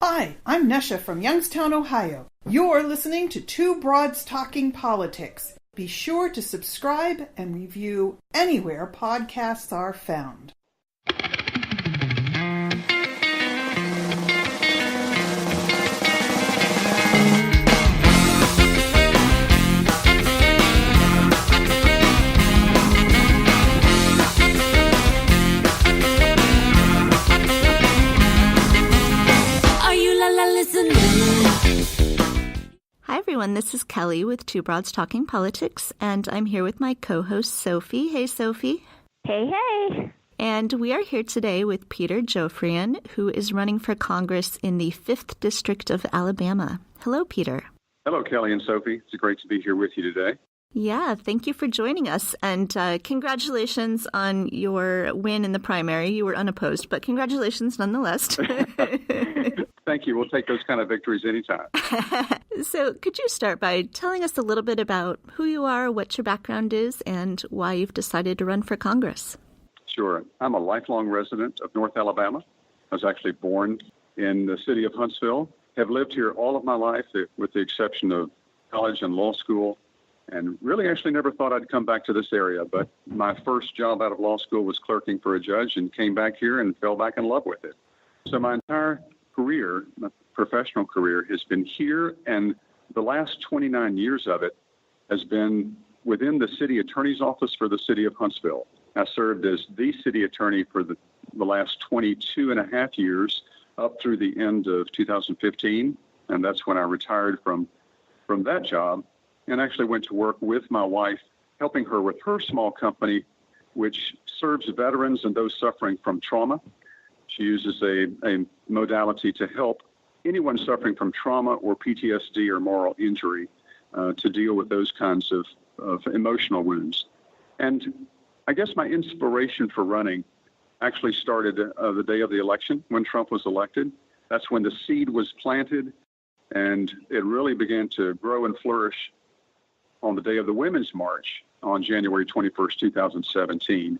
Hi, I'm Nesha from Youngstown, Ohio. You're listening to Two Broads Talking Politics. Be sure to subscribe and review anywhere podcasts are found. Hi everyone, this is Kelly with Two Broads Talking Politics, and I'm here with my co-host Sophie. Hey Sophie. Hey, hey. And we are here today with Peter Joffrion, who is running for Congress in the 5th District of Alabama. Hello, Peter. Hello, Kelly and Sophie. It's great to be here with you today. Yeah, thank you for joining us, and congratulations on your win in the primary. You were unopposed, but congratulations nonetheless. Thank you. We'll take those kind of victories anytime. So could you start by telling us a little bit about who you are, what your background is, and why you've decided to run for Congress? Sure. I'm a lifelong resident of North Alabama. I was actually born in the city of Huntsville, have lived here all of my life with the exception of college and law school, and really actually never thought I'd come back to this area. But my first job out of law school was clerking for a judge and came back here and fell back in love with it. So my entire career, my professional career, has been here, and the last 29 years of it has been within the city attorney's office for the city of Huntsville. I served as the city attorney for the last 22 and a half years up through the end of 2015, and that's when I retired from that job and actually went to work with my wife, helping her with her small company, which serves veterans and those suffering from trauma. She uses a modality to help anyone suffering from trauma or PTSD or moral injury to deal with those kinds of emotional wounds. And I guess my inspiration for running actually started the day of the election when Trump was elected. That's when the seed was planted, and it really began to grow and flourish on the day of the Women's March on January 21st, 2017.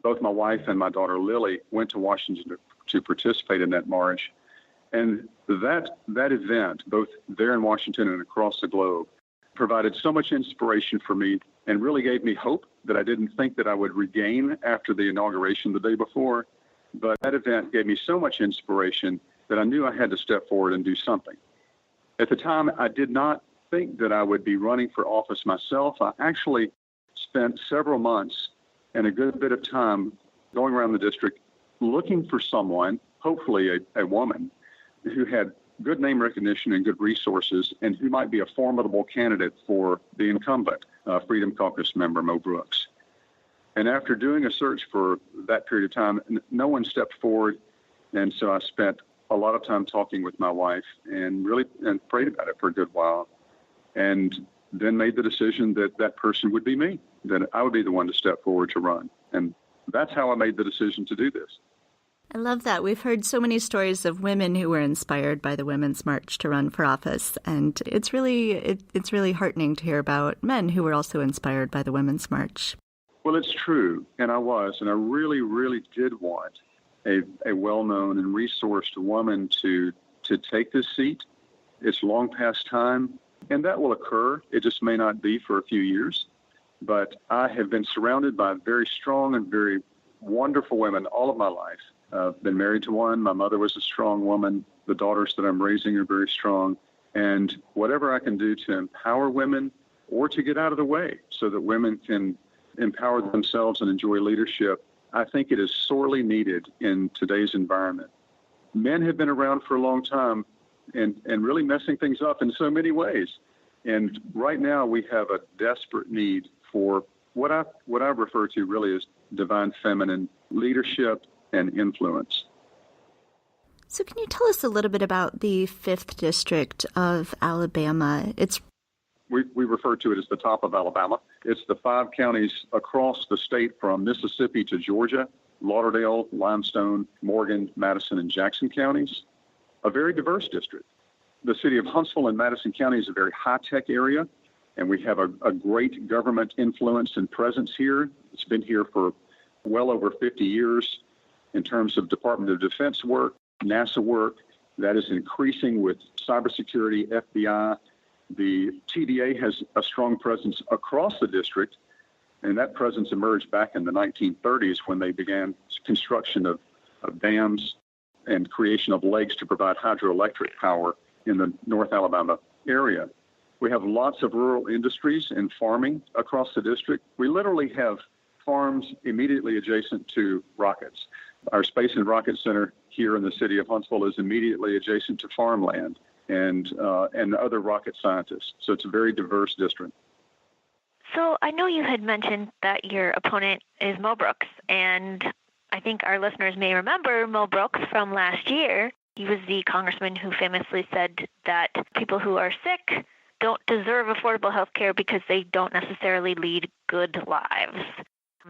Both my wife and my daughter Lily went to Washington to participate in that march. And that event, both there in Washington and across the globe, provided so much inspiration for me and really gave me hope that I didn't think that I would regain after the inauguration the day before. But that event gave me so much inspiration that I knew I had to step forward and do something. At the time, I did not think that I would be running for office myself. I actually spent several months and a good bit of time going around the district looking for someone, hopefully a woman, who had good name recognition and good resources and who might be a formidable candidate for the incumbent, Freedom Caucus member Mo Brooks. And after doing a search for that period of time, no one stepped forward. And so I spent a lot of time talking with my wife and prayed about it for a good while. And then made the decision that that person would be me, that I would be the one to step forward to run. And that's how I made the decision to do this. I love that. We've heard so many stories of women who were inspired by the Women's March to run for office, and it's really heartening to hear about men who were also inspired by the Women's March. Well, it's true, and I really, really did want a well-known and resourced woman to take this seat. It's long past time, and that will occur. It just may not be for a few years, but I have been surrounded by very strong and very wonderful women all of my life. I've been married to one. My mother was a strong woman. The daughters that I'm raising are very strong. And whatever I can do to empower women or to get out of the way so that women can empower themselves and enjoy leadership, I think it is sorely needed in today's environment. Men have been around for a long time and really messing things up in so many ways. And right now we have a desperate need for what I refer to really as divine feminine leadership and influence. So can you tell us a little bit about the 5th District of Alabama? We refer to it as the top of Alabama. It's the 5 counties across the state from Mississippi to Georgia, Lauderdale, Limestone, Morgan, Madison, and Jackson counties. A very diverse district. The city of Huntsville and Madison County is a very high-tech area, and we have a great government influence and presence here. It's been here for well over 50 years in terms of Department of Defense work, NASA work, That is increasing with cybersecurity, FBI. The TVA has a strong presence across the district, and that presence emerged back in the 1930s when they began construction of dams and creation of lakes to provide hydroelectric power in the North Alabama area. We have lots of rural industries and farming across the district. We literally have farms immediately adjacent to rockets. Our Space and Rocket Center here in the city of Huntsville is immediately adjacent to farmland and other rocket scientists. So it's a very diverse district. So I know you had mentioned that your opponent is Mo Brooks, and I think our listeners may remember Mo Brooks from last year. He was the congressman who famously said that people who are sick don't deserve affordable health care because they don't necessarily lead good lives.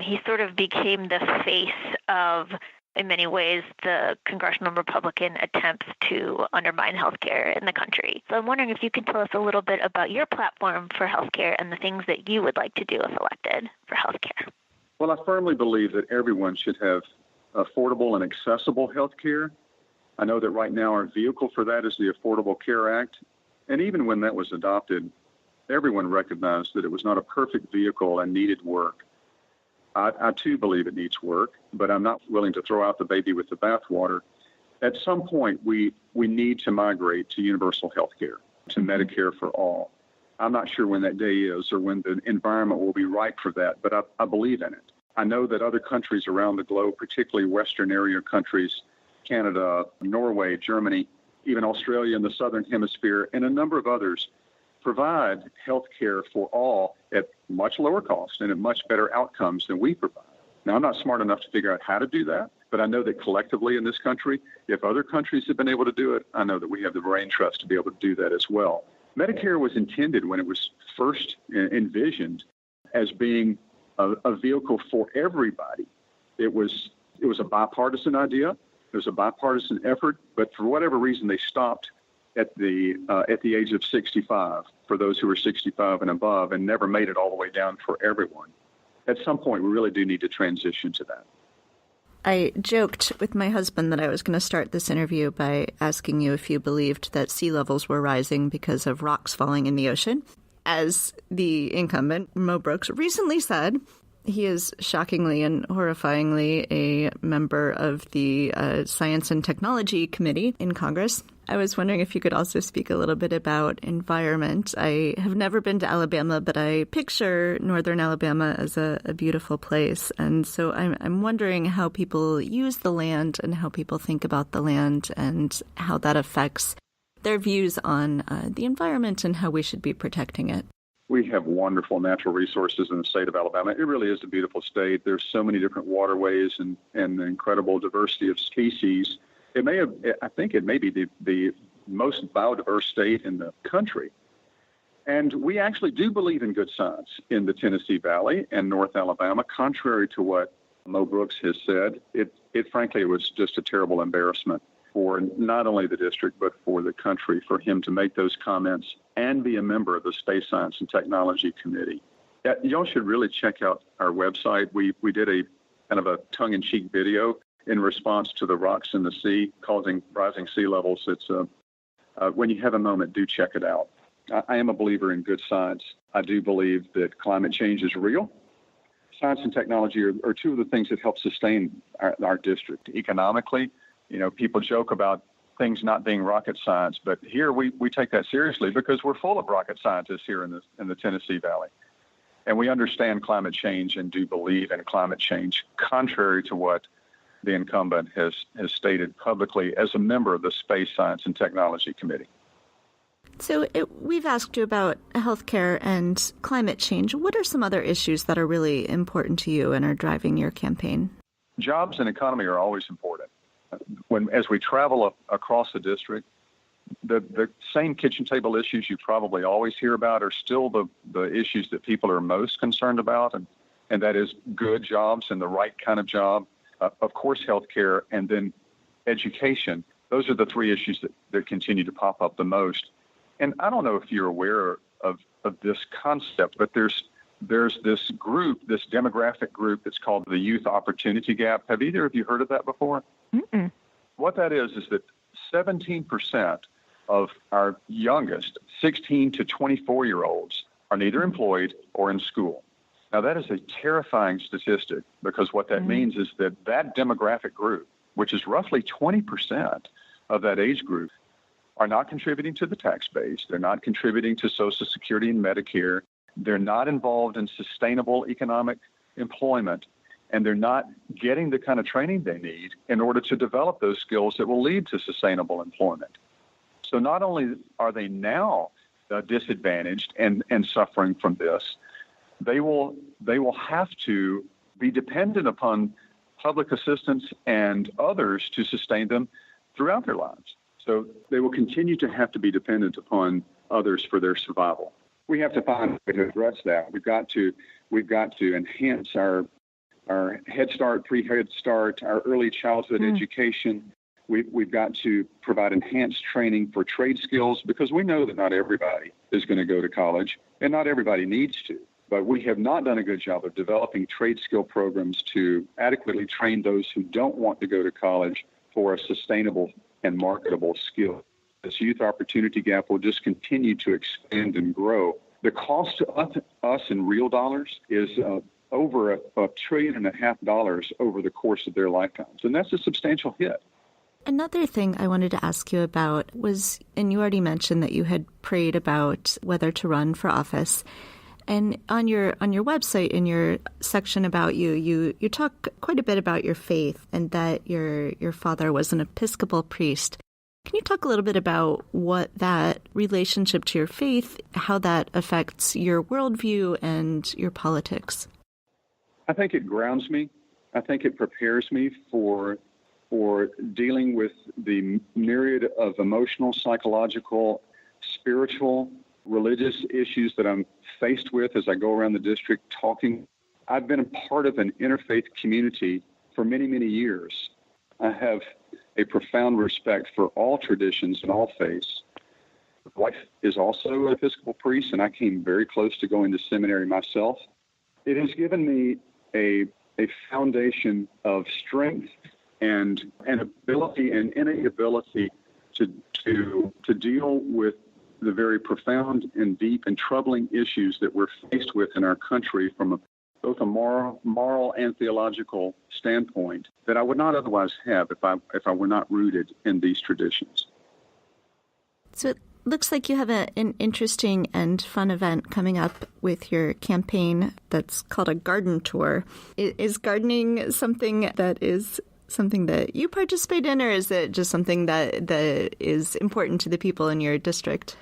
He sort of became the face of, in many ways, the congressional Republican attempts to undermine healthcare in the country. So I'm wondering if you can tell us a little bit about your platform for healthcare and the things that you would like to do if elected for healthcare. Well, I firmly believe that everyone should have affordable and accessible healthcare. I know that right now our vehicle for that is the Affordable Care Act. And even when that was adopted, everyone recognized that it was not a perfect vehicle and needed work. I too believe it needs work, but I'm not willing to throw out the baby with the bathwater. At some point, we need to migrate to universal health care, to Medicare for all. I'm not sure when that day is or when the environment will be right for that, but I believe in it. I know that other countries around the globe, particularly Western area countries, Canada, Norway, Germany, even Australia in the Southern Hemisphere, and a number of others, provide health care for all at much lower cost and at much better outcomes than we provide. Now, I'm not smart enough to figure out how to do that, but I know that collectively in this country, if other countries have been able to do it, I know that we have the brain trust to be able to do that as well. Medicare was intended when it was first envisioned as being a vehicle for everybody. It was a bipartisan idea. It was a bipartisan effort, but for whatever reason, they stopped at the age of 65 for those who were 65 and above, and never made it all the way down for everyone. At some point, we really do need to transition to that. I joked with my husband that I was going to start this interview by asking you if you believed that sea levels were rising because of rocks falling in the ocean. As the incumbent, Mo Brooks, recently said, he is shockingly and horrifyingly a member of the Science and Technology Committee in Congress. I was wondering if you could also speak a little bit about environment. I have never been to Alabama, but I picture northern Alabama as a beautiful place. And so I'm wondering how people use the land and how people think about the land and how that affects their views on the environment and how we should be protecting it. We have wonderful natural resources in the state of Alabama. It really is a beautiful state. There's so many different waterways and an incredible diversity of species. I think it may be the most biodiverse state in the country. And we actually do believe in good science in the Tennessee Valley and North Alabama, contrary to what Mo Brooks has said. It frankly was just a terrible embarrassment for not only the district, but for the country, for him to make those comments and be a member of the Space Science and Technology Committee. Y'all should really check out our website. We did a kind of a tongue-in-cheek video in response to the rocks in the sea causing rising sea levels. It's when you have a moment, do check it out. I am a believer in good science. I do believe that climate change is real. Science and technology are two of the things that help sustain our district economically. You know, people joke about things not being rocket science, but here we take that seriously because we're full of rocket scientists here in the Tennessee Valley. And we understand climate change and do believe in climate change, contrary to what the incumbent has stated publicly as a member of the Space Science and Technology Committee. So we've asked you about healthcare and climate change. What are some other issues that are really important to you and are driving your campaign? Jobs and economy are always important. As we travel across the district, the same kitchen table issues you probably always hear about are still the issues that people are most concerned about, and that is good jobs and the right kind of job, of course, healthcare, and then education. Those are the three issues that continue to pop up the most. And I don't know if you're aware of this concept, but there's this group, this demographic group that's called the Youth Opportunity Gap. Have either of you heard of that before? Mm-mm. What that is that 17% of our youngest 16 to 24-year-olds are neither employed or in school. Now, that is a terrifying statistic because what that means is that demographic group, which is roughly 20% of that age group, are not contributing to the tax base. They're not contributing to Social Security and Medicare. They're not involved in sustainable economic employment, and they're not getting the kind of training they need in order to develop those skills that will lead to sustainable employment. So not only are they now disadvantaged and suffering from this, they will have to be dependent upon public assistance and others to sustain them throughout their lives. So they will continue to have to be dependent upon others for their survival. We have to find a way to address that. We've got to enhance our Head Start, pre-Head Start, our early childhood education. We've got to provide enhanced training for trade skills because we know that not everybody is going to go to college and not everybody needs to. But we have not done a good job of developing trade skill programs to adequately train those who don't want to go to college for a sustainable and marketable skill. This youth opportunity gap will just continue to expand and grow. The cost to us in real dollars is over $1.5 trillion over the course of their lifetimes, and that's a substantial hit. Another thing I wanted to ask you about was, and you already mentioned that you had prayed about whether to run for office. And on your website, in your section about you talk quite a bit about your faith and that your father was an Episcopal priest. Can you talk a little bit about what that relationship to your faith, how that affects your worldview and your politics? I think it grounds me. I think it prepares me for dealing with the myriad of emotional, psychological, spiritual, religious issues that I'm faced with as I go around the district talking. I've been a part of an interfaith community for many, many years. I have a profound respect for all traditions and all faiths. My wife is also an Episcopal priest, and I came very close to going to seminary myself. It has given me a foundation of strength and an ability and innate ability to deal with the very profound and deep and troubling issues that we're faced with in our country from both a moral and theological standpoint that I would not otherwise have if I were not rooted in these traditions. So it looks like you have an interesting and fun event coming up with your campaign that's called a garden tour. Is gardening something that you participate in, or is it just something that is important to the people in your district?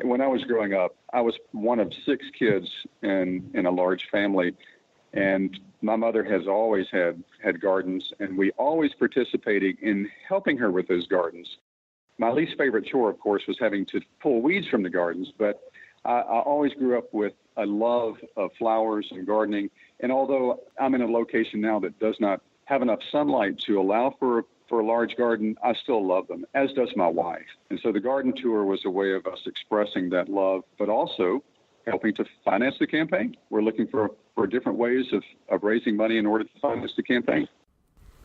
When I was growing up, I was one of 6 kids in a large family, and my mother has always had gardens, and we always participated in helping her with those gardens. My least favorite chore, of course, was having to pull weeds from the gardens, but I always grew up with a love of flowers and gardening, and although I'm in a location now that does not have enough sunlight to allow for a large garden, I still love them, as does my wife. And so the garden tour was a way of us expressing that love, but also helping to finance the campaign. We're looking for different ways of raising money in order to finance the campaign.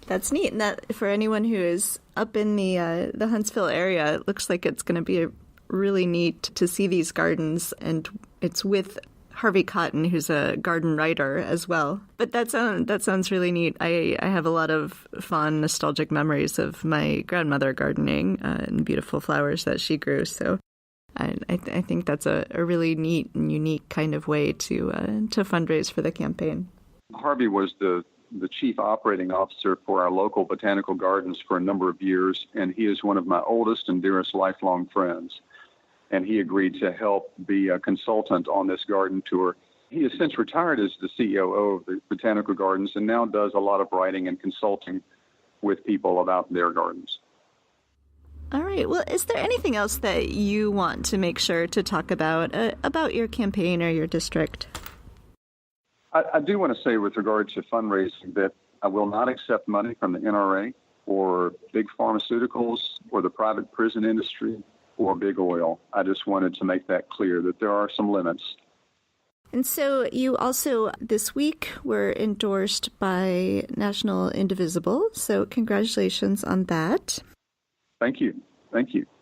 That's neat. And that for anyone who is up in the Huntsville area, it looks like it's going to be really neat to see these gardens. And it's with Harvey Cotton, who's a garden writer as well. But that sounds really neat. I have a lot of fond, nostalgic memories of my grandmother gardening and beautiful flowers that she grew. So I think that's a really neat and unique kind of way to fundraise for the campaign. Harvey was the chief operating officer for our local botanical gardens for a number of years, and he is one of my oldest and dearest lifelong friends. And he agreed to help be a consultant on this garden tour. He has since retired as the COO of the Botanical Gardens and now does a lot of writing and consulting with people about their gardens. All right. Well, is there anything else that you want to make sure to talk about your campaign or your district? I do want to say with regard to fundraising that I will not accept money from the NRA or big pharmaceuticals or the private prison industry or big oil. I just wanted to make that clear that there are some limits. And so you also, this week, were endorsed by National Indivisible. So congratulations on that. Thank you. Thank you.